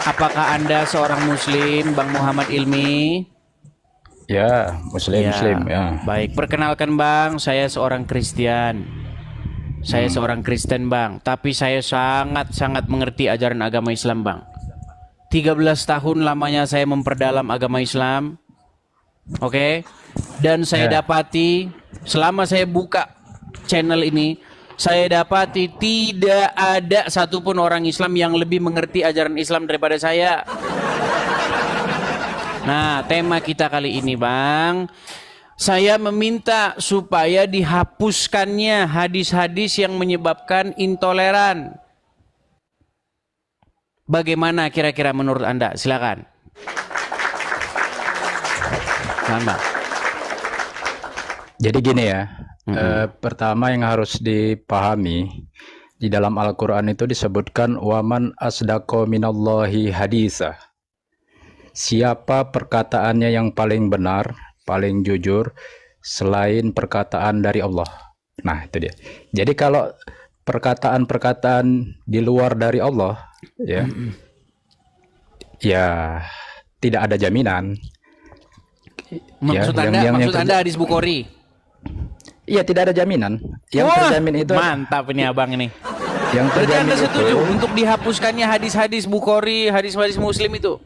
Apakah Anda seorang Muslim, Bang Muhammad Ilmi? Ya, Muslim, Ya, Muslim, ya. baik. Perkenalkan Bang, saya seorang Kristen. Saya Hmm. seorang Kristen Bang, tapi saya sangat-sangat mengerti ajaran agama Islam Bang. 13 tahun lamanya saya memperdalam agama Islam, oke? Dan saya Ya. dapati, selama saya buka channel ini, saya dapati tidak ada satupun orang Islam yang lebih mengerti ajaran Islam daripada saya. Nah, tema kita kali ini Bang, saya meminta supaya dihapuskannya hadis-hadis yang menyebabkan intoleran. Bagaimana kira-kira menurut Anda? Silakan. Bang. Jadi gini ya, pertama yang harus dipahami, di dalam Al-Quran itu disebutkan waman asdaqo minallahi haditha. Siapa perkataannya yang paling benar, paling jujur, selain perkataan dari Allah. Nah, itu dia. Jadi kalau perkataan-perkataan di luar dari Allah, ya, ya tidak ada jaminan. Maksud Ya, Maksud Anda hadis Bukhari? Iya, tidak ada jaminan. Yang Wah, terjamin itu mantap ini abang ini. yang Berarti terjamin Anda setuju itu untuk dihapuskannya hadis-hadis Bukhari, hadis-hadis Muslim itu?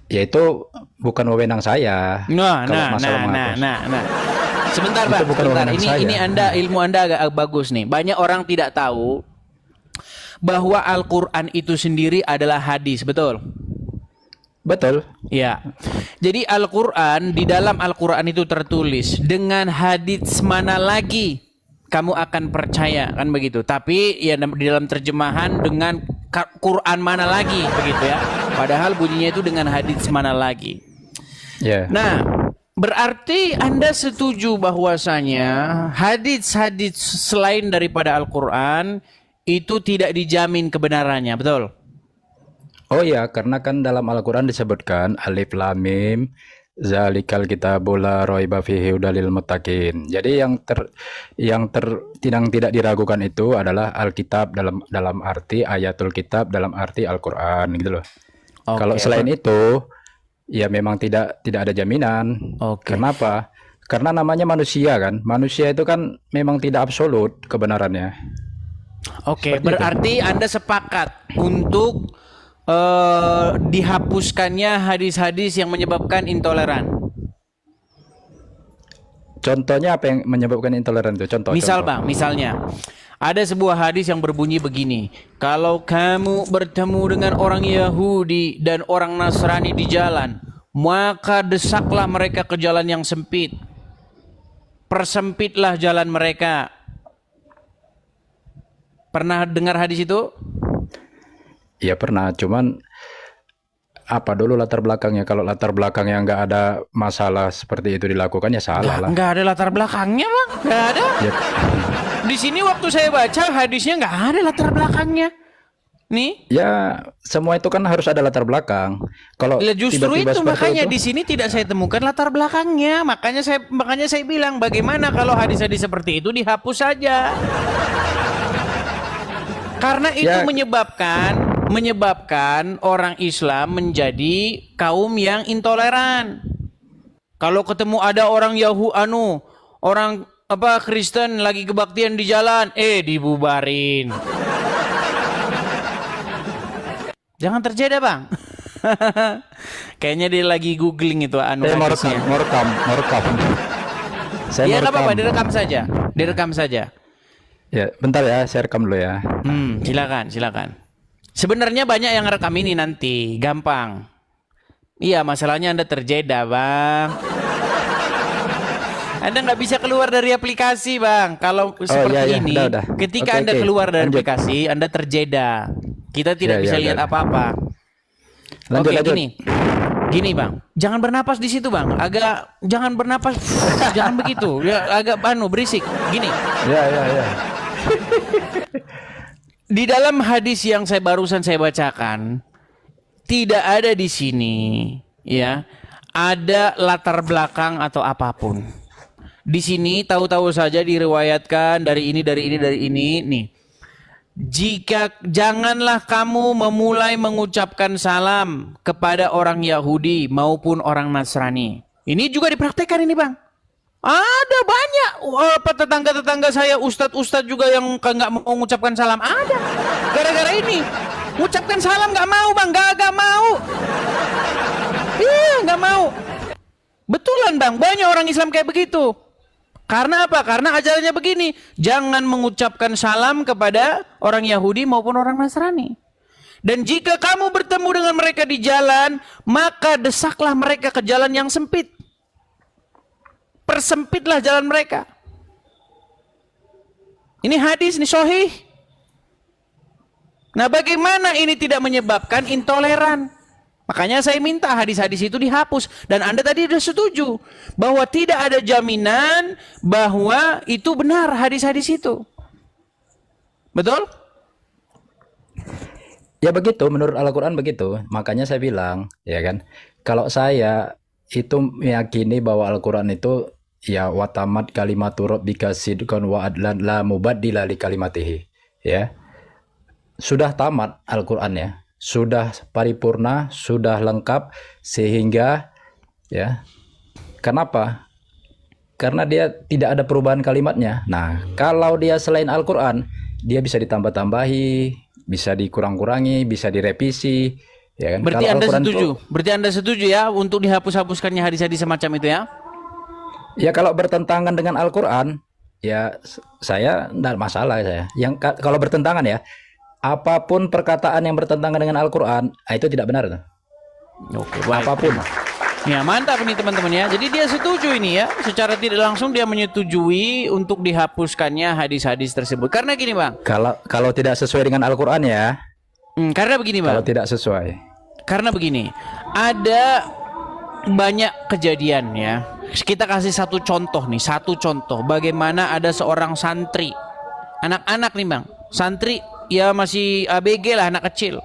yaitu bukan wewenang saya. Nah, Kalau masalah menghapus. Sebentar, Itu Bang, bukan sebentar. wewenang Ini saya. ini ilmu Anda agak bagus nih. Banyak orang tidak tahu bahwa Al-Qur'an itu sendiri adalah hadis, betul? Betul. Ya. Jadi Al-Qur'an, di dalam Al-Qur'an itu tertulis dengan hadis mana lagi kamu akan percaya, kan begitu. Tapi ya di dalam terjemahan dengan Quran mana lagi begitu ya. Padahal bunyinya itu dengan hadis mana lagi. Ya. Nah, berarti Anda setuju bahwasanya hadis-hadis selain daripada Al-Qur'an itu tidak dijamin kebenarannya, betul? Oh ya, karena kan dalam Al-Quran disebutkan alif lam mim zalikal kitabul la raiba fihi hudalil muttaqin. Jadi yang tidak diragukan itu adalah Alkitab dalam arti ayatul kitab dalam arti Al-Quran gitu loh. Kalau Oke. selain itu ya memang tidak ada jaminan. Oke. Kenapa? Karena namanya manusia kan. Manusia itu kan memang tidak absolut kebenarannya. Oke, Seperti itu. berarti Anda sepakat untuk dihapuskannya hadis-hadis yang menyebabkan intoleran. Contohnya apa yang menyebabkan intoleran itu? Contoh. Bang, misalnya ada sebuah hadis yang berbunyi begini: kalau kamu bertemu dengan orang Yahudi dan orang Nasrani di jalan, maka desaklah mereka ke jalan yang sempit. Persempitlah jalan mereka. Pernah dengar hadis itu? Ya pernah, cuman apa dulu latar belakangnya? Kalau latar belakangnya nggak ada masalah seperti itu dilakukan ya salah lah. Nggak ada latar belakangnya, Bang. Nggak ada. Ya, Di sini waktu saya baca hadisnya nggak ada latar belakangnya. Nih, ya semua itu kan harus ada latar belakang. Kalau lah justru tiba-tiba itu seperti makanya itu, di sini tidak saya temukan latar belakangnya. Makanya saya bilang bagaimana kalau hadis-hadis seperti itu dihapus saja. Karena itu Ya. menyebabkan orang Islam menjadi kaum yang intoleran. Kalau ketemu ada orang orang Kristen lagi kebaktian di jalan, dibubarin. Jangan terjadi, Bang. Kayaknya dia lagi googling itu saya mau hadisnya. rekam. Saya Ya mau nggak apa-apa, rekam. direkam saja. Ya, bentar ya, saya rekam dulu ya. Silakan. Sebenarnya banyak yang rekam ini nanti, gampang. Iya, masalahnya Anda terjeda, Bang. Anda nggak bisa keluar dari aplikasi, Bang. Kalau seperti iya, ini, udah. ketika Oke, Anda oke. keluar dari Lanjut. aplikasi, Anda terjeda. Kita tidak Ya, bisa ya, lihat udah. apa-apa. Lanjut, Oke, lanjut. gini, Bang. Jangan bernapas di situ, Bang. Jangan bernapas, jangan begitu. Ya, agak berisik. Gini. Ya. Di dalam hadis yang barusan saya bacakan, tidak ada di sini ya ada latar belakang atau apapun. Di sini tahu-tahu saja diriwayatkan dari ini nih. janganlah kamu memulai mengucapkan salam kepada orang Yahudi maupun orang Nasrani. Ini juga dipraktekkan ini bang. Ada banyak tetangga-tetangga saya, ustadz-ustadz juga yang nggak mau mengucapkan salam. Ada. Gara-gara ini, mengucapkan salam nggak mau bang, nggak mau. Iya nggak mau. Betulan bang, banyak orang Islam kayak begitu. Karena apa? Karena ajarannya begini, jangan mengucapkan salam kepada orang Yahudi maupun orang Nasrani. Dan jika kamu bertemu dengan mereka di jalan, maka desaklah mereka ke jalan yang sempit. Persempitlah jalan mereka. Ini hadis, ini sahih. Nah, bagaimana ini tidak menyebabkan intoleran? Makanya saya minta hadis-hadis itu dihapus. Dan Anda tadi sudah setuju bahwa tidak ada jaminan bahwa itu benar hadis-hadis itu. Betul? Ya begitu, menurut Al-Quran begitu. Makanya saya bilang, ya kan, kalau saya itu meyakini bahwa Al-Quran itu ya watamat kalimatu rabbika sidqan wa adlan la mubaddila li kalimatihi. Ya. Sudah tamat Al-Quran ya. Sudah paripurna, sudah lengkap, sehingga ya, kenapa? Karena dia tidak ada perubahan kalimatnya. Nah, kalau dia selain Al-Quran, dia bisa ditambah-tambahi, bisa dikurang-kurangi, bisa direvisi, ya kan? Berarti Kalau Anda Al-Quran setuju? Berarti Anda setuju ya untuk dihapus-hapuskannya hadis-hadis semacam itu ya? ya kalau bertentangan dengan Al-Quran, ya saya tidak masalah saya. Kalau bertentangan ya, apapun perkataan yang bertentangan dengan Al-Quran, itu tidak benar. Oke, baik. Apapun. Ya mantap nih teman-teman ya. Jadi dia setuju ini ya. Secara tidak langsung dia menyetujui untuk dihapuskannya hadis-hadis tersebut. Karena gini bang. Kalau tidak sesuai dengan Al-Quran ya. Karena begini bang. Kalau tidak sesuai. Karena begini. Ada banyak kejadian ya. Kita kasih satu contoh nih. Satu contoh. Bagaimana ada seorang santri. Anak-anak nih bang. Santri ya masih ABG lah, anak kecil.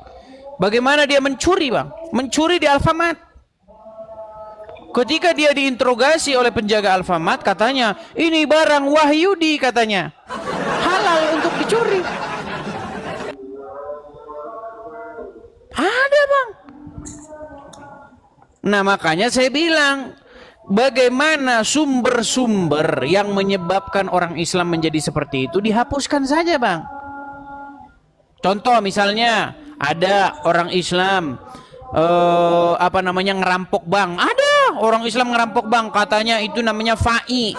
Bagaimana dia mencuri bang? Mencuri di Alfamart. Ketika dia diinterogasi oleh penjaga Alfamart, katanya ini barang Wahyudi katanya, halal untuk dicuri. Ada bang. Nah makanya saya bilang, bagaimana sumber-sumber yang menyebabkan orang Islam menjadi seperti itu dihapuskan saja bang. Contoh misalnya ada orang Islam ngerampok bank. Ada orang Islam ngerampok bank, katanya itu namanya fa'i.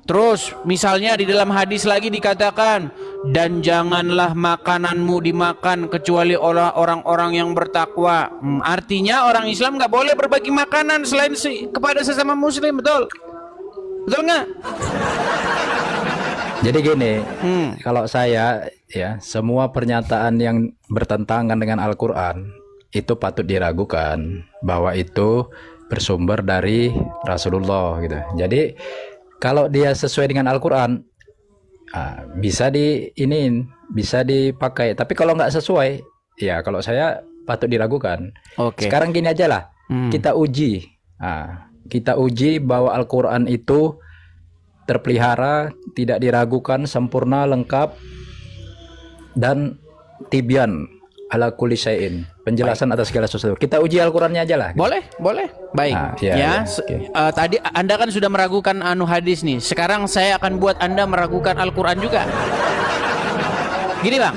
Terus misalnya di dalam hadis lagi dikatakan, dan janganlah makananmu dimakan kecuali oleh orang-orang yang bertakwa. Artinya orang Islam nggak boleh berbagi makanan selain kepada sesama muslim, betul? Betul nggak? Jadi gini, kalau saya ya, semua pernyataan yang bertentangan dengan Al-Quran itu patut diragukan bahwa itu bersumber dari Rasulullah gitu. Jadi kalau dia sesuai dengan Al-Quran, bisa bisa dipakai. Tapi kalau nggak sesuai, ya kalau saya patut diragukan. Oke. Sekarang gini aja lah, kita uji. Kita uji bahwa Al-Quran itu terpelihara, tidak diragukan, sempurna, lengkap, dan tibyan ala kulli syai'in, penjelasan atas segala sesuatu. Kita uji Al-Qur'annya aja lah. Boleh. Baik. Tadi Anda kan sudah meragukan hadis nih. Sekarang saya akan buat Anda meragukan Al-Qur'an juga. Gini bang,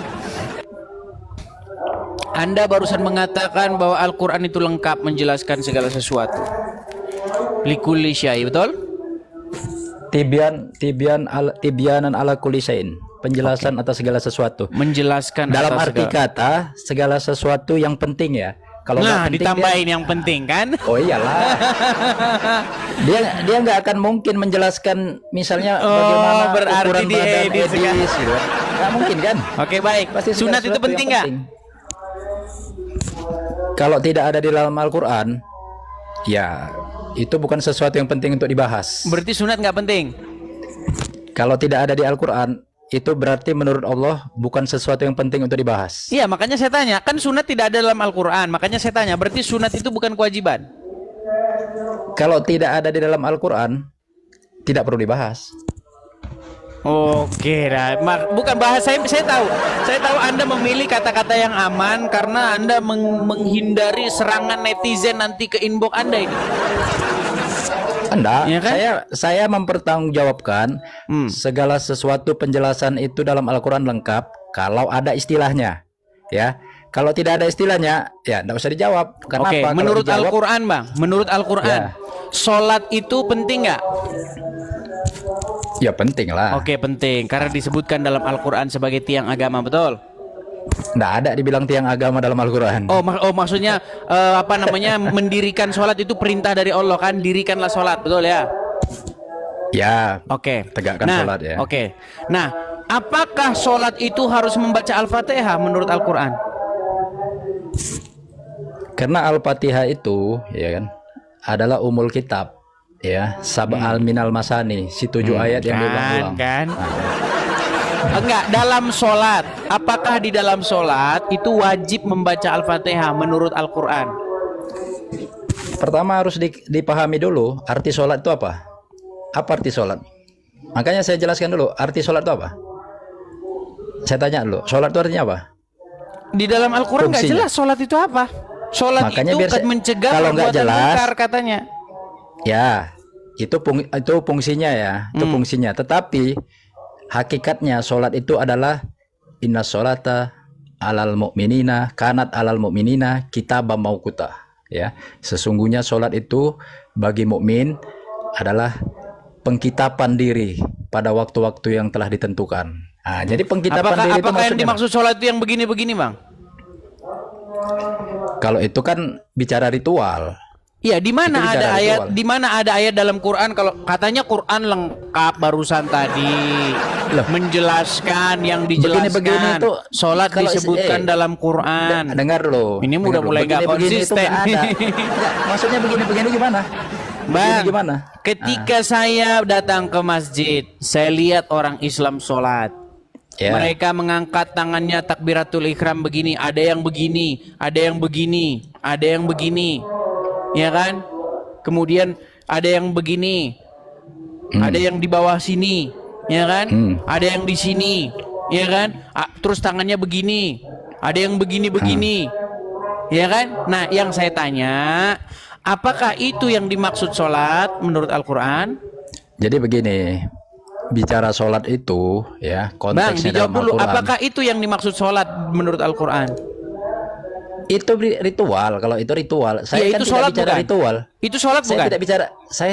Anda barusan mengatakan bahwa Al-Qur'an itu lengkap menjelaskan segala sesuatu. Likulli syai', betul? Tibyanan ala kulli syai'in, penjelasan atas segala sesuatu. Menjelaskan dalam atas arti kata segala sesuatu yang penting ya. Kalau nah, penting, ditambahin yang penting kan? Oh iyalah. dia nggak akan mungkin menjelaskan misalnya bagaimana berarti ukuran badan diedit gitu. Nggak mungkin kan? Oke, baik. Pasti Sunat itu penting nggak? Kalau tidak ada di dalam Al-Quran, ya itu bukan sesuatu yang penting untuk dibahas. Berarti sunat nggak penting? Kalau tidak ada di Al-Quran, itu berarti menurut Allah bukan sesuatu yang penting untuk dibahas. Iya, makanya saya tanya. Kan sunat tidak ada dalam Al-Quran. Makanya saya tanya, berarti sunat itu bukan kewajiban? Kalau tidak ada di dalam Al-Quran, tidak perlu dibahas. Oke, bukan bahas saya tahu. Saya tahu Anda memilih kata-kata yang aman karena Anda menghindari serangan netizen nanti ke inbox Anda ini. Enggak, Ya kan? saya mempertanggungjawabkan segala sesuatu penjelasan itu dalam Al-Quran lengkap kalau ada istilahnya, ya. Kalau tidak ada istilahnya, ya enggak usah dijawab. Kenapa? Oke, Kalau menurut dijawab, Al-Quran, Bang, menurut Al-Quran, Ya. sholat itu penting nggak? ya penting lah. Oke, penting karena disebutkan dalam Al-Quran sebagai tiang agama, betul? Enggak ada dibilang tiang agama dalam Al-Quran. Maksudnya apa namanya mendirikan sholat itu perintah dari Allah kan, dirikanlah sholat, betul ya? Ya, Oke. tegakkan sholat ya. Oke. Nah, apakah sholat itu harus membaca Al-Fatihah menurut Al-Quran? Karena Al-Fatihah itu, ya kan, adalah umul kitab, ya, sab'al minal masani, si 7 ayat yang diulang-ulang. Kan? Nah, Enggak, dalam sholat. Apakah di dalam sholat itu wajib membaca Al-Fatihah menurut Al-Quran? pertama harus dipahami dulu arti sholat itu apa? Apa arti sholat? Makanya saya jelaskan dulu arti sholat itu apa. Saya tanya dulu, sholat itu artinya apa? Di dalam Al-Quran nggak Fungsinya. jelas sholat itu apa. Sholat Makanya itu biar kan saya- mencegah kalau nggak perbuatan jelas- mungkar katanya. Ya, itu fungsinya ya, itu fungsinya. Tetapi hakikatnya sholat itu adalah inna sholata alal mu'minina kanat alal mu'minina kitabam mauquta. Ya, sesungguhnya sholat itu bagi mukmin adalah pengkitapan diri pada waktu-waktu yang telah ditentukan. Nah, jadi pengkitapan diri itu Apakah yang maksudnya dimaksud sholat itu yang begini-begini, Bang? kalau itu kan bicara ritual. Iya, di mana Itu bicara ada ayat? ritual. Di mana ada ayat dalam Quran kalau katanya Quran lengkap barusan tadi Loh. menjelaskan yang dijelaskan. Begini-begini itu Sholat kalau disebutkan dalam Quran. Dengar loh. Ini udah dengar mulai loh. nggak Begini-begini itu konsisten. nggak ada. Nggak, maksudnya begini-begini gimana? Bang, Begini gimana? ketika saya datang ke masjid, saya lihat orang Islam sholat. Ya. Mereka mengangkat tangannya takbiratul ihram begini, ada yang begini, ada yang begini, ada yang begini. Ya kan? Kemudian ada yang begini. Ada yang di bawah sini, ya kan? Ada yang di sini, ya kan? Terus tangannya begini. Ada yang begini-begini. Ya kan? Nah, yang saya tanya, apakah itu yang dimaksud sholat menurut Al-Quran? Jadi begini, bicara sholat itu ya Bang, konteksnya dijawab dalam dulu, Al-Quran. apakah itu yang dimaksud sholat menurut Al-Quran? Itu ritual. Kalau itu ritual, saya Ya, kan itu tidak sholat bicara bukan? ritual. Itu sholat Saya bukan?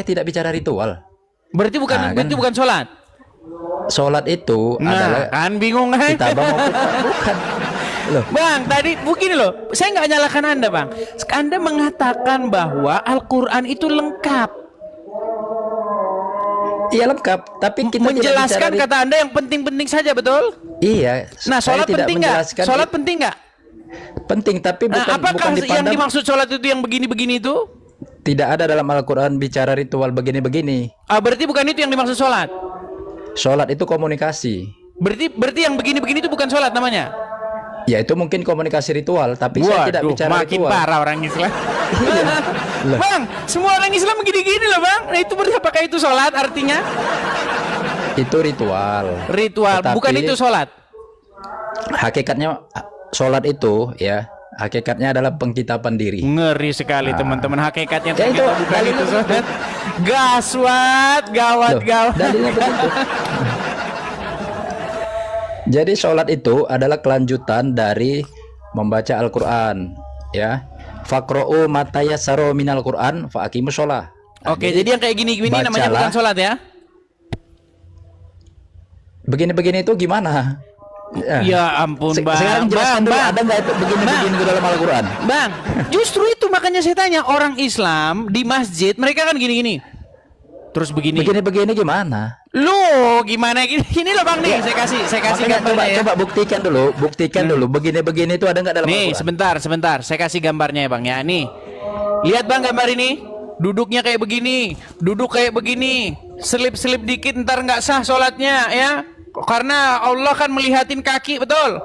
tidak bicara ritual. Berarti bukan, Nah, berarti kan. bukan sholat. Sholat itu adalah Nah, kan bingung kan? kita bukan. Loh, Bang, tadi begini loh, saya nggak nyalakan Anda, Bang. Anda mengatakan bahwa Al-Quran itu lengkap. iya lengkap, tapi kita tidak Menjelaskan bicara kata Anda yang penting-penting saja, betul? Iya. Nah, saya sholat tidak penting nggak? menjelaskan Sholat penting nggak? penting, tapi Nah, bukan apakah yang dipandang. dimaksud sholat itu yang begini-begini itu? Tidak ada dalam Al-Quran bicara ritual begini-begini. Berarti bukan itu yang dimaksud sholat. Sholat itu komunikasi. Berarti yang begini-begini itu bukan sholat namanya. Ya itu mungkin komunikasi ritual, tapi saya tidak bicara makin ritual. parah orang Islam. Iya. Loh. Bang, semua orang Islam begini-gini loh, Bang. Nah, itu berarti apakah itu sholat artinya? Itu ritual. Ritual, Tetapi bukan itu sholat. Hakikatnya sholat itu ya, hakikatnya adalah pengkitapan diri. Ngeri sekali teman-teman, hakikatnya Ya, itu ternyata bukan dalilnya itu begitu. sholat. Gaswat, gawat, Loh, gawat. dalilnya begitu. Jadi sholat itu adalah kelanjutan dari membaca Al-Quran, ya. Faqra'u matayassara minal Quran fa'aqimus sholah. Nah, Oke, jadi yang kayak gini-gini namanya bacalah. bukan sholat ya? Begini-begini itu gimana? Ya ampun, Bang. Sekarang jelaskan dulu, ada nggak itu begini-begini itu dalam Al-Quran? Bang, justru itu makanya saya tanya, orang Islam di masjid mereka kan gini-gini. Terus begini. Begini-begini gimana? Lu gimana gini? Ini loh, Bang nih, saya kasih Makanya gambarnya ya. coba buktikan dulu. Begini-begini itu ada nggak dalam Nih, Al-Quran? sebentar. Saya kasih gambarnya ya, Bang ya. Nih. Lihat, Bang, gambar ini. Duduknya kayak begini, duduk kayak begini. Selip-selip dikit ntar nggak sah sholatnya ya. Karena Allah kan melihatin kaki, betul?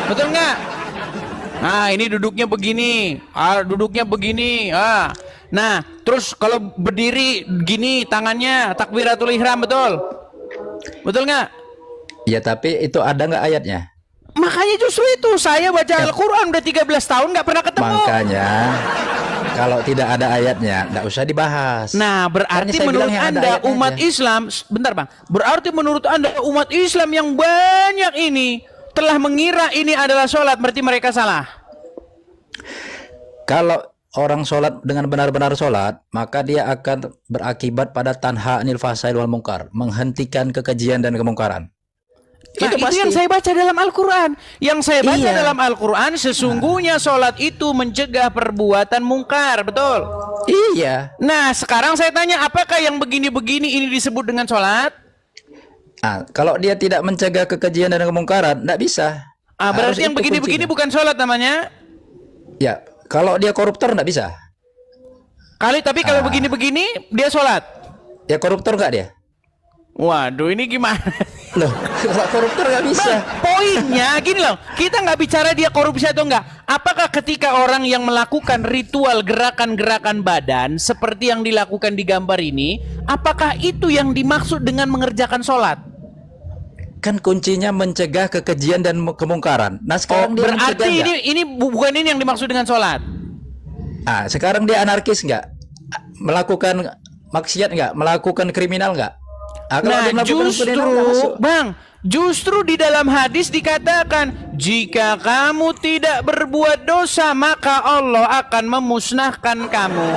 Betul nggak? Nah, ini duduknya begini. Duduknya begini. Nah, terus kalau berdiri gini tangannya takbiratul ihram, betul? Betul nggak? Ya tapi itu ada nggak ayatnya? Makanya justru itu saya baca Al-Quran udah 13 tahun nggak pernah ketemu. Makanya kalau tidak ada ayatnya, nggak usah dibahas. Nah, berarti Kan saya menurut bilang yang ada Anda ayatnya umat aja. Islam, bentar Bang, berarti menurut Anda umat Islam yang banyak ini telah mengira ini adalah sholat, berarti mereka salah. Kalau orang sholat dengan benar-benar sholat, maka dia akan berakibat pada tanha anil fasail wal mungkar, menghentikan kekejian dan kemungkaran. Nah, Itu itu pasti. yang saya baca dalam Al-Quran. Yang saya baca Iya. dalam Al-Quran, sesungguhnya sholat itu mencegah perbuatan mungkar, betul? Iya. Nah, sekarang saya tanya, apakah yang begini-begini ini disebut dengan sholat? Nah, kalau dia tidak mencegah kekejian dan kemungkaran, nggak bisa. Ah, Harus berarti yang itu begini-begini kuncinya. bukan sholat namanya? Ya, kalau dia koruptor nggak bisa. Tapi kalau begini-begini, dia sholat? Ya koruptor nggak dia? Waduh, ini gimana? Loh, kalau koruptor nggak bisa. Bang, poinnya gini loh, kita nggak bicara dia korupsi atau enggak. Apakah ketika orang yang melakukan ritual gerakan-gerakan badan seperti yang dilakukan di gambar ini, apakah itu yang dimaksud dengan mengerjakan sholat? Kan kuncinya mencegah kekejian dan kemungkaran. Nah, Oh, sekarang dia berarti mencegah nggak? ini bukan ini yang dimaksud dengan sholat. Ah, sekarang dia anarkis nggak? Melakukan maksiat nggak? Melakukan kriminal nggak? Ah, kalau dia Nah, melakukan kriminal nggak masuk. Bang, justru di dalam hadis dikatakan, jika kamu tidak berbuat dosa, maka Allah akan memusnahkan kamu.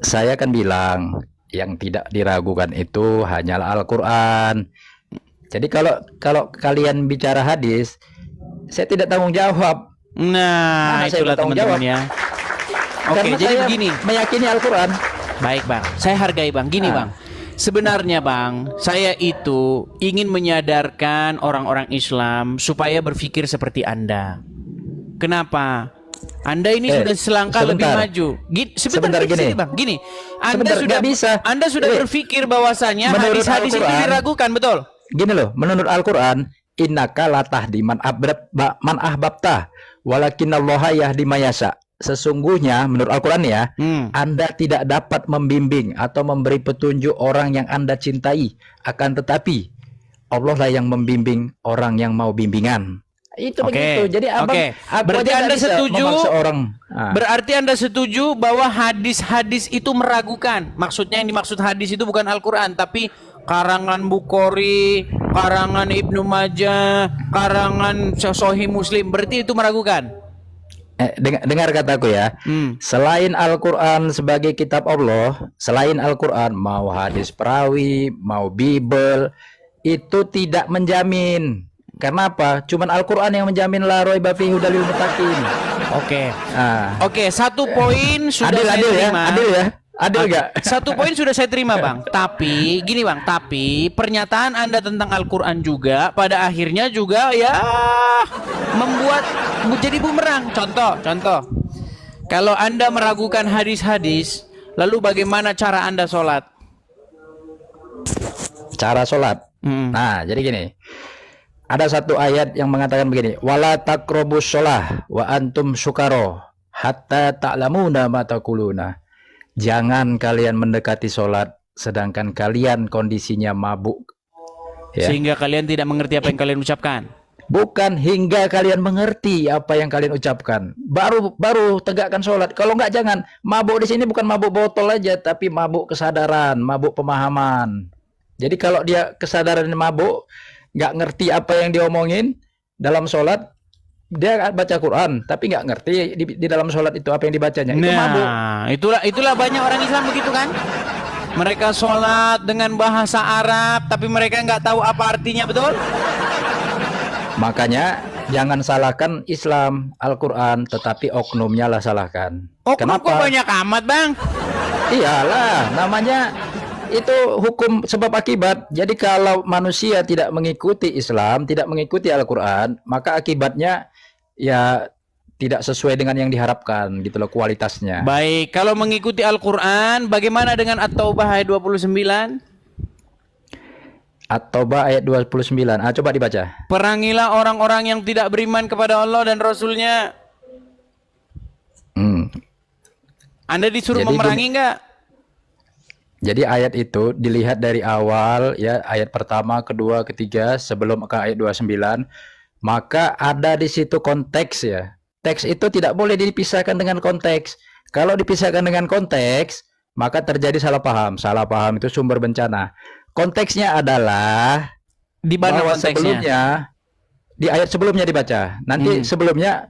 Saya kan bilang yang tidak diragukan itu hanyalah Al-Quran. Jadi kalau kalian bicara hadis, saya tidak tanggung jawab. Nah, Mana saya itulah bertanggung teman-teman ya. Oke, Karena jadi saya begini. meyakini Al-Quran. Baik Bang, saya hargai Bang. Gini Nah. Bang, sebenarnya Bang, saya itu ingin menyadarkan orang-orang Islam supaya berpikir seperti Anda. Kenapa? Anda ini sudah selangkah lebih sebentar. maju. Sebentar gini. sini, Bang. Gini, Anda Sebentar, sudah nggak bisa. Anda sudah Eh, berpikir bahwasanya menurut hadis-hadis itu Al-Quran, diragukan, betul? Gini loh, menurut Al-Quran, innaka latahdi man ahbabta walakinallaha yahdi mayasa. Sesungguhnya menurut Al-Quran ya, Anda tidak dapat membimbing atau memberi petunjuk orang yang Anda cintai, akan tetapi Allah lah yang membimbing orang yang mau bimbingan. Itu Oke, begitu. Jadi abang, oke. aku Berarti aja nggak Anda bisa setuju? memaksa orang. Berarti Anda setuju bahwa hadis-hadis itu meragukan. Maksudnya yang dimaksud hadis itu bukan Al-Quran, tapi karangan Bukhari, karangan Ibnu Majah, karangan Sahih Muslim. Berarti itu meragukan. Dengar kataku ya. Selain Al-Quran sebagai kitab Allah, selain Al-Quran, mau hadis perawi, mau Bible, itu tidak menjamin. Karena apa? Cuman Al-Quran yang menjamin la raiba fihi hudalil muttaqin. Oke. Ah. Oke, satu poin sudah Adil, saya adil ya, terima. adil ya, adil nggak? Satu poin sudah saya terima Bang. Tapi gini Bang, tapi pernyataan Anda tentang Al-Quran juga pada akhirnya juga ya membuat jadi bumerang. Contoh. Kalau Anda meragukan hadis-hadis, lalu bagaimana cara Anda sholat? Cara sholat. Nah, jadi gini. Ada satu ayat yang mengatakan begini, wala taqrabus sholah wa antum sukaro hatta ta'lamuna ma taquluna. Jangan kalian mendekati sholat sedangkan kalian kondisinya mabuk. Ya. Sehingga kalian tidak mengerti apa yang kalian ucapkan. Bukan hingga kalian mengerti apa yang kalian ucapkan. Baru tegakkan sholat. Kalau enggak jangan. Mabuk di sini bukan mabuk botol aja, tapi mabuk kesadaran, mabuk pemahaman. Jadi kalau dia kesadaran mabuk, nggak ngerti apa yang diomongin dalam sholat, dia baca Quran tapi nggak ngerti di dalam sholat itu apa yang dibacanya. Itu mabuk. Nah, itulah banyak orang Islam begitu kan? Mereka sholat dengan bahasa Arab, tapi mereka nggak tahu apa artinya, betul? Makanya jangan salahkan Islam, Al-Quran, tetapi oknumnya lah salahkan. Oknum kok banyak amat Bang? Iyalah, namanya itu hukum sebab akibat. Jadi kalau manusia tidak mengikuti Islam, tidak mengikuti Al-Quran, maka akibatnya ya tidak sesuai dengan yang diharapkan gitu loh kualitasnya. Baik, kalau mengikuti Al-Quran, bagaimana dengan At-Taubah ayat 29? At-Taubah ayat 29. Coba dibaca. Perangilah orang-orang yang tidak beriman kepada Allah dan Rasulnya. Anda disuruh Jadi memerangi nggak? Jadi ayat itu dilihat dari awal ya, ayat pertama, kedua, ketiga sebelum ke ayat 29, maka ada di situ konteks ya. Teks itu tidak boleh dipisahkan dengan konteks. Kalau dipisahkan dengan konteks, maka terjadi salah paham. Salah paham itu sumber bencana. Konteksnya adalah Di mana bahwa konteksnya? sebelumnya di ayat sebelumnya dibaca. Nanti sebelumnya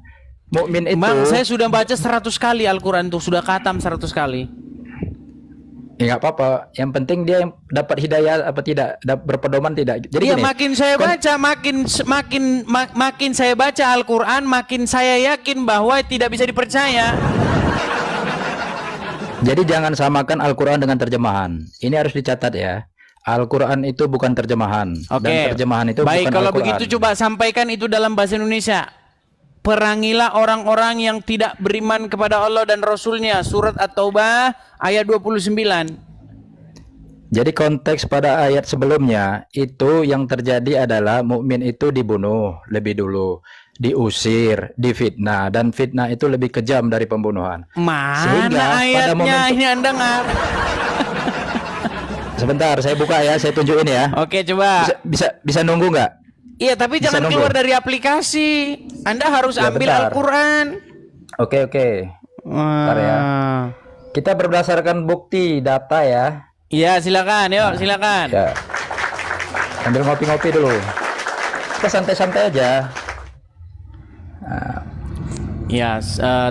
mukmin itu Bang, saya sudah baca 100 kali Al-Quran tuh, sudah khatam 100 kali. ya nggak apa-apa. Yang penting dia yang dapat hidayah apa tidak, berpedoman tidak. Jadi Iya, gini, makin saya baca, makin saya baca Al-Quran, makin saya yakin bahwa tidak bisa dipercaya. jadi jangan samakan Al-Quran dengan terjemahan. Ini harus dicatat ya. Al-Quran itu bukan terjemahan. Oke. Dan terjemahan itu baik, bukan kalau Al-Quran. begitu coba sampaikan itu dalam bahasa Indonesia. Perangilah orang-orang yang tidak beriman kepada Allah dan Rasulnya. Surat At-Taubah ayat 29. Jadi konteks pada ayat sebelumnya itu yang terjadi adalah mukmin itu dibunuh lebih dulu, diusir, difitnah, dan fitnah itu lebih kejam dari pembunuhan. Mana ayatnya ini Anda nggak? Sebentar, saya buka ya, saya tunjukin ya. Oke, coba. Bisa nunggu nggak? Iya, tapi Bisa jangan nunggu. keluar dari aplikasi. Anda harus Ya, ambil bentar. Al-Quran. Oke. Bentar ya. Kita berdasarkan bukti data ya. Iya, silakan. Yuk, silakan. Ya. Ambil ngopi-ngopi dulu. Kita santai-santai aja. Ya,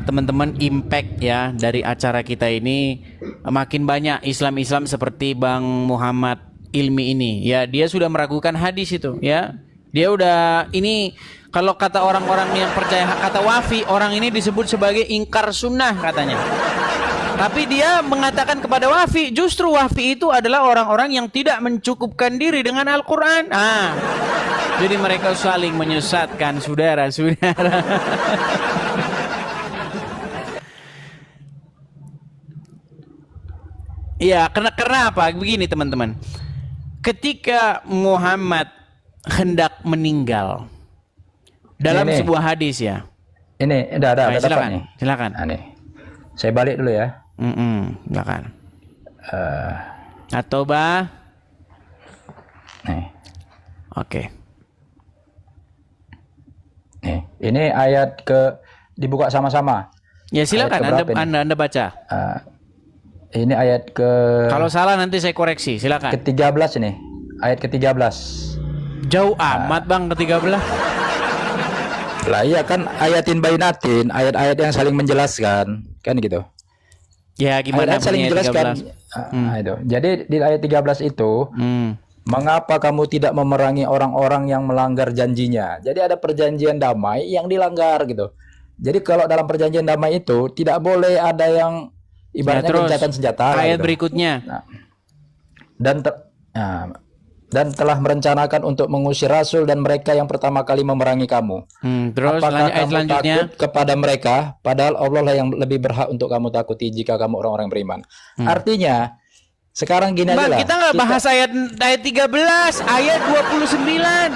teman-teman, impact ya dari acara kita ini makin banyak Islam-Islam seperti Bang Muhammad Ilmi ini. Ya, dia sudah meragukan hadis itu, ya. Dia udah ini kalau kata orang-orang yang percaya kata Wafi, orang ini disebut sebagai ingkar sunnah katanya. Tapi dia mengatakan kepada Wafi, justru Wafi itu adalah orang-orang yang tidak mencukupkan diri dengan Al-Quran. Jadi mereka saling menyesatkan, saudara-saudara. Iya, karena apa? Begini teman-teman. Ketika Muhammad hendak meninggal dalam Ini. sebuah hadis ya. Ini udah Baik, dapat silakan. nih. Silakan. Nah, nih. Saya balik dulu ya. Silakan. At-Taubah. Nih. Oke. Nih. Ini ayat dibuka sama-sama. Ya silakan Ayat keberapa ini? Anda baca. Ini ayat Kalau salah nanti saya koreksi. Silakan. ke-13 ini. Ayat ke-13. Jauh amat Bang ke-13. Lah iya kan ayatin bainatin, ayat-ayat yang saling menjelaskan, kan gitu. Ya gimana Ayat saling bunyinya menjelaskan. 13? Itu. Jadi di ayat 13 itu, mengapa kamu tidak memerangi orang-orang yang melanggar janjinya? Jadi ada perjanjian damai yang dilanggar gitu. Jadi kalau dalam perjanjian damai itu tidak boleh ada yang ibaratnya terus, gencatan senjata. Ayat gitu. berikutnya. Nah, dan telah merencanakan untuk mengusir Rasul dan mereka yang pertama kali memerangi kamu. Terus Apakah ayat kamu selanjutnya. takut kepada mereka, padahal Allah lah yang lebih berhak untuk kamu takuti jika kamu orang-orang beriman. Artinya, sekarang gini aja Bang, lah. kita nggak bahas ayat 13, ayat 29.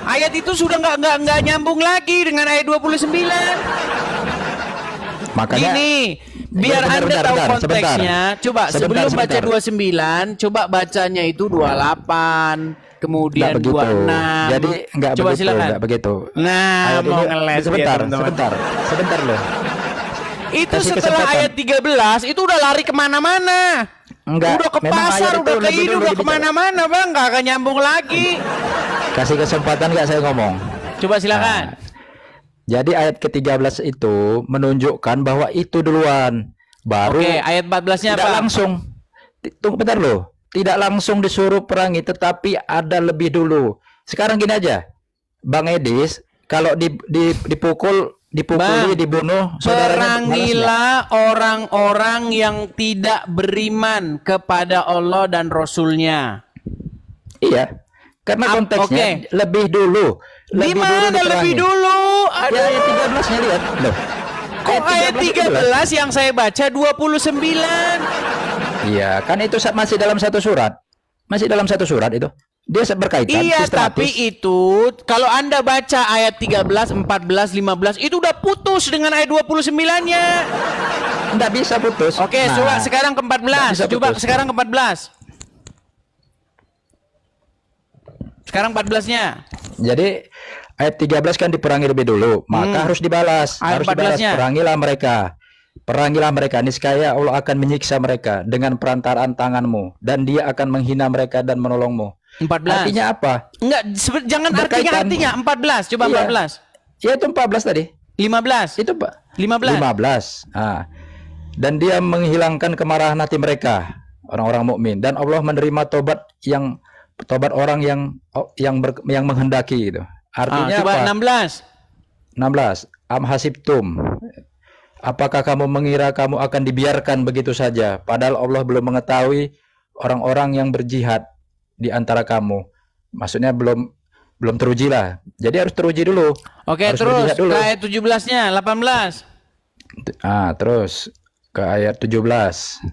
Ayat itu sudah nggak nyambung lagi dengan ayat 29. Makanya, Gini, biar Bentar, Anda bentar, tahu bentar, konteksnya. Coba sebelum baca sebentar. 29, coba bacanya itu 28, kemudian Nggak begitu. 26. Jadi nggak Coba begitu, silakan. nggak begitu. Nah, Ayat mau ini- ngeles sebentar, dia, teman-teman. sebentar loh. Itu Kasih setelah kesempatan. ayat 13 itu udah lari kemana-mana. Enggak, Udah ke memang pasar, ayat itu udah ke lebih ini, dulu udah dibicara. kemana-mana bang, nggak akan nyambung lagi. Kasih kesempatan nggak saya ngomong. Coba silakan. Jadi ayat ke-13 itu menunjukkan bahwa itu duluan. Baru Oke, ayat 14-nya tidak apa? langsung. Tunggu bentar loh. Tidak langsung disuruh perangi, tetapi ada lebih dulu. Sekarang gini aja. Bang Edis, kalau dipukuli, Bang, dibunuh, saudaranya balasnya. Perangilah orang-orang yang tidak beriman kepada Allah dan Rasulnya. Iya. Karena konteksnya oke. lebih dulu. Di mana diperangi. lebih dulu? Ya, ayat 13-nya lihat. Loh. Kok ayat 13 yang saya baca 29? Iya, kan itu masih dalam satu surat. Masih dalam satu surat itu. Dia berkaitan Iya, sistematis. tapi itu kalau Anda baca ayat 13, 14, 15 itu udah putus dengan ayat 29-nya. Nggak bisa putus. Oke, Nah, coba sekarang ke 14. bisa Coba putus. sekarang ke 14. Sekarang 14-nya. Jadi ayat 13 kan diperangi lebih dulu, maka harus dibalas. Ayat Harus dibalas. 14-nya. Perangilah mereka. Perangilah mereka, niscaya Allah akan menyiksa mereka dengan perantaraan tanganmu, dan Dia akan menghina mereka dan menolongmu. 14. Artinya apa? Enggak, jangan Berkaitan. artinya 14. Coba Iya. 14. Ya itu 14 tadi. 15. Itu Pak. 15. 15. Dan Dia menghilangkan kemarahan hati mereka, orang-orang mukmin, dan Allah menerima tobat orang yang menghendaki itu. Artinya Coba apa? 16. 16. Am hasibtum. Apakah kamu mengira kamu akan dibiarkan begitu saja, padahal Allah belum mengetahui orang-orang yang berjihad di antara kamu. Maksudnya belum teruji lah. Jadi harus teruji dulu. Oke, Harus terus berjihad dulu. ke ayat 17-nya, 18. Terus ke ayat 17.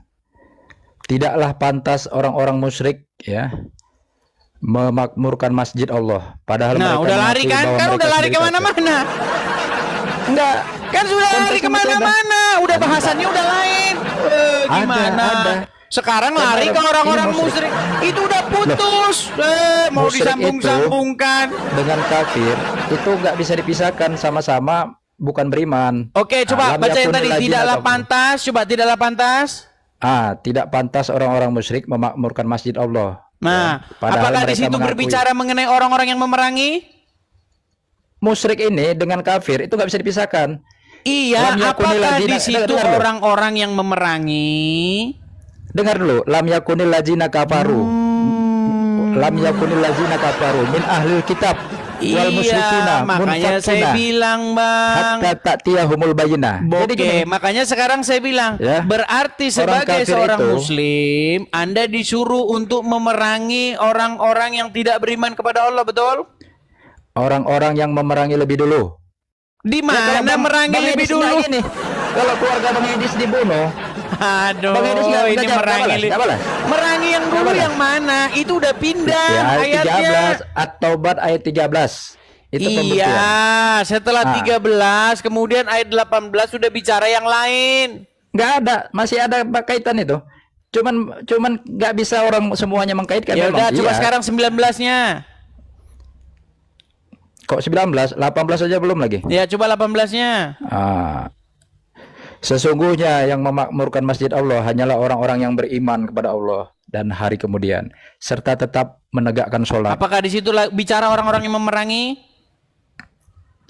Tidaklah pantas orang-orang musyrik ya memakmurkan masjid Allah, padahal Nah, mereka udah lari mengakui kan? bahwa Kan mereka udah lari sendiri kafir. kemana-mana. Enggak. Kan sudah lari Konteksnya kemana-mana. Udah bahasannya udah lain. Gimana? ada. Sekarang Kan lari ada. ke orang-orang Ini musyrik. musyrik. Itu udah putus. Mau Musyrik disambung-sambungkan. Dengan kafir itu nggak bisa dipisahkan, sama-sama bukan beriman. Oke, coba Lam baca yang yakunil tadi. ladzina Tidaklah kafaru. pantas. Coba tidaklah pantas. Tidak pantas orang-orang musyrik memakmurkan masjid Allah. Nah, Padahal apakah di mereka situ mengakui. berbicara mengenai orang-orang yang memerangi? Musyrik ini dengan kafir itu nggak bisa dipisahkan. Iya, Lam yakunil apakah ladzina- di situ dengar dulu. orang-orang yang memerangi? Dengar dulu, lam yakunil ladzina kafaru. Lam yakunil ladzina kafaru min ahlil kitab wal musyrikina Iya, makanya saya munfakina bilang, Bang. hatta ta'tiyahumul bayyinah. Jadi Oke, gini, makanya sekarang saya bilang, Ya. berarti Orang sebagai kafir seorang itu- muslim, Anda disuruh untuk memerangi orang-orang yang tidak beriman kepada Allah, betul? orang-orang yang memerangi lebih dulu. Di Ya, kalau mana merangi Bang lebih Edis dulu? nggak gini. Kalau keluarga Bang Edis dibunuh, Aduh, Bang Edis nggak ini jawab, merangi. nggak balas. Merangi yang dulu balas. yang mana? Itu udah pindah ya, ayat ayatnya. 13 At-Taubah ayat 13. Itu pembuktian. Iya, setelah 13, kemudian ayat 18 sudah bicara yang lain. Nggak ada, masih ada kaitan itu. Cuman nggak bisa orang semuanya mengkaitkan. Ya memang. udah, coba Iya. sekarang 19-nya. Kok 19, 18 aja belum lagi. Ya, coba 18-nya. Sesungguhnya yang memakmurkan masjid Allah hanyalah orang-orang yang beriman kepada Allah dan hari kemudian, serta tetap menegakkan sholat. Apakah di situ bicara orang-orang yang memerangi?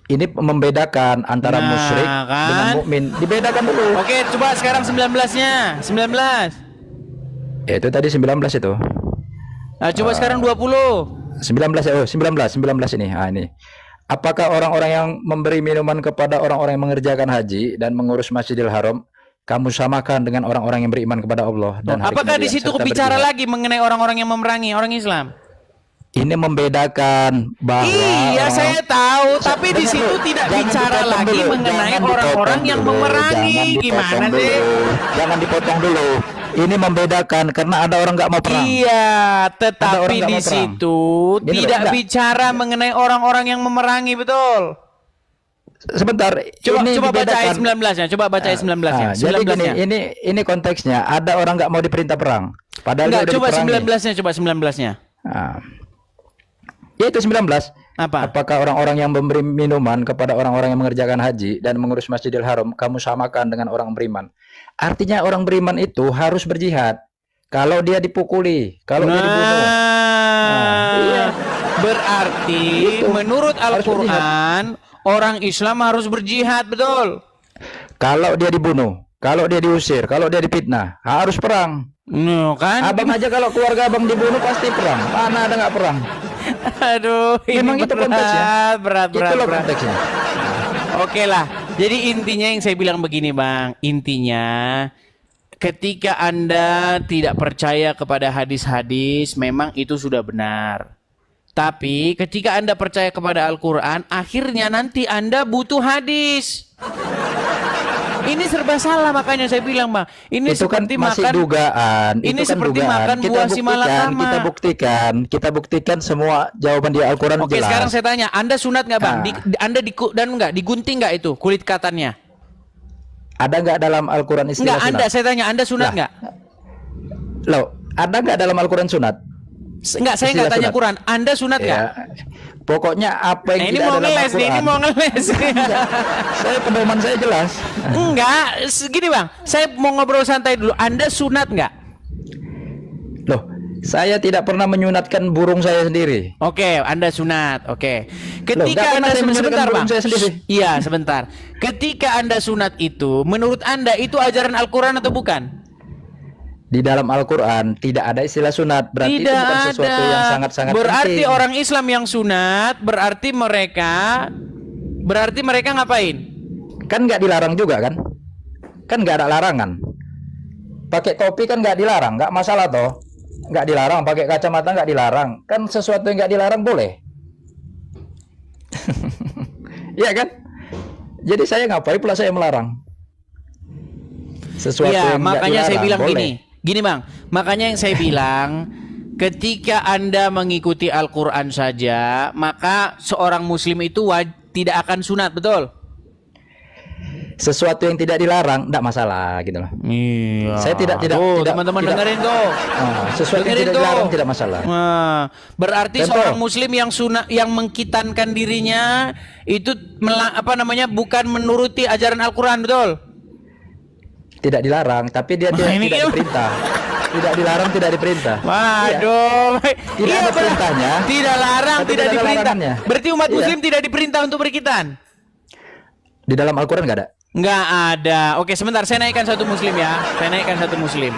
Ini membedakan antara Nah, musyrik kan? dengan mukmin. Dibedakan dulu. Oke, coba sekarang 19-nya. 19. Ya, itu tadi 19 itu. Nah, coba sekarang 20. 19 ini. Ini. Apakah orang-orang yang memberi minuman kepada orang-orang yang mengerjakan haji dan mengurus Masjidil Haram kamu samakan dengan orang-orang yang beriman kepada Allah dan hari Apakah di kemudian, situ serta bicara berjihad? lagi mengenai orang-orang yang memerangi orang Islam? Ini membedakan bahwa Iya, orang-orang- saya tahu, tapi di Dengar situ dulu, tidak jangan bicara dipotong lagi dulu, mengenai jangan orang-orang dipotong yang dulu, memerangi. jangan dipotong Gimana dulu, sih? Jangan dipotong dulu. Ini membedakan karena ada orang nggak mau perang. Iya, Ada tetapi orang nggak di mau perang. situ Gini loh, tidak enggak. bicara mengenai orang-orang yang memerangi, betul? Sebentar, Coba ini coba baca ayat dibedakan. 19-nya, coba baca ayat 19-nya. Jadi gini, 19-nya. ini konteksnya. Ada orang nggak mau diperintah perang, padahal Enggak, dia udah coba diperangi. 19-nya, coba 19-nya. Ya itu 19. Apa? Apakah orang-orang yang memberi minuman kepada orang-orang yang mengerjakan haji dan mengurus Masjidil Haram kamu samakan dengan orang beriman? Artinya orang beriman itu harus berjihad. Kalau dia dipukuli, kalau dia dibunuh. Iya. Berarti Gitu. menurut Harus Al-Qur'an orang Islam harus berjihad, betul? Kalau dia dibunuh, kalau dia diusir, kalau dia dipitnah, harus perang. No, kan? Abang aja kalau keluarga abang dibunuh pasti perang. Mana ada nggak perang? Aduh, ini Memang itu konteksnya. berat. Itulah konteksnya. Oke lah. Jadi intinya yang saya bilang begini, Bang. Intinya ketika Anda tidak percaya kepada hadis-hadis, memang itu sudah benar. Tapi ketika Anda percaya kepada Al-Quran, akhirnya nanti Anda butuh hadis. Ini serba salah, makanya saya bilang, Bang. Ini Itu kan seperti masih makan dugaan. Ini Itu kan seperti dugaan. makan buah si malakama. Kita buktikan semua jawaban di Al-Quran Oke, jelas. sekarang saya tanya, Anda sunat nggak, Bang? Nah. Anda digunting nggak itu kulit katannya? Ada nggak dalam Al-Quran istilah Enggak, sunat? Anda, saya tanya, Anda sunat Lah. enggak? Loh, ada nggak dalam Al-Quran sunat? Enggak, saya enggak Istilah tanya sunat. Quran. Anda sunat enggak? Ya, pokoknya apa yang Nah, ini tidak mau ada dalam ngeles nih, Al-Quran. ini mau ngeles. Saya pedoman saya jelas. Enggak, segini Bang. Saya mau ngobrol santai dulu. Anda sunat enggak? Loh, saya tidak pernah menyunatkan burung saya sendiri. Oke, Anda sunat. Oke. Loh, nggak Ketika pernah Anda saya menyunatkan sebentar, burung Bang. saya sendiri. Iya, sebentar. Ketika Anda sunat itu, menurut Anda itu ajaran Al-Qur'an atau bukan? Di dalam Al-Quran tidak ada istilah sunat. Berarti itu Tidak bukan sesuatu ada. yang sangat-sangat Berarti penting. orang Islam yang sunat, berarti mereka ngapain? Kan nggak dilarang juga kan? Kan nggak ada larangan. Pakai topi kan nggak dilarang, nggak masalah toh. Nggak dilarang, pakai kacamata nggak dilarang. Kan sesuatu yang nggak dilarang boleh. Iya kan? Jadi saya ngapain pula saya melarang? Sesuatu Iya, yang nggak makanya saya dilarang, bilang boleh. gini Bang. Makanya yang saya bilang, ketika Anda mengikuti Al-Qur'an saja, maka seorang muslim itu tidak akan sunat, betul? Sesuatu yang tidak dilarang tidak masalah gitu loh. Iya. Saya tidak teman-teman tidak- dengerin tuh. Sesuatu yang Dengerin tidak tuh. dilarang tidak masalah. Nah, berarti Contoh. seorang muslim yang sunat, yang mengkitankan dirinya itu bukan menuruti ajaran Al-Qur'an, betul? Tidak dilarang, tapi dia ini tidak kan- diperintah. Tidak dilarang, tidak diperintah. Waduh. Tidak ada perintahnya, Tidak larang, tapi tidak tidak ada diperintah. larangannya. Berarti umat Iya. muslim tidak diperintah untuk berkitan. Di dalam Al-Quran nggak ada. Nggak ada. Oke, sebentar. Saya naikkan satu muslim ya. Saya naikkan satu muslim.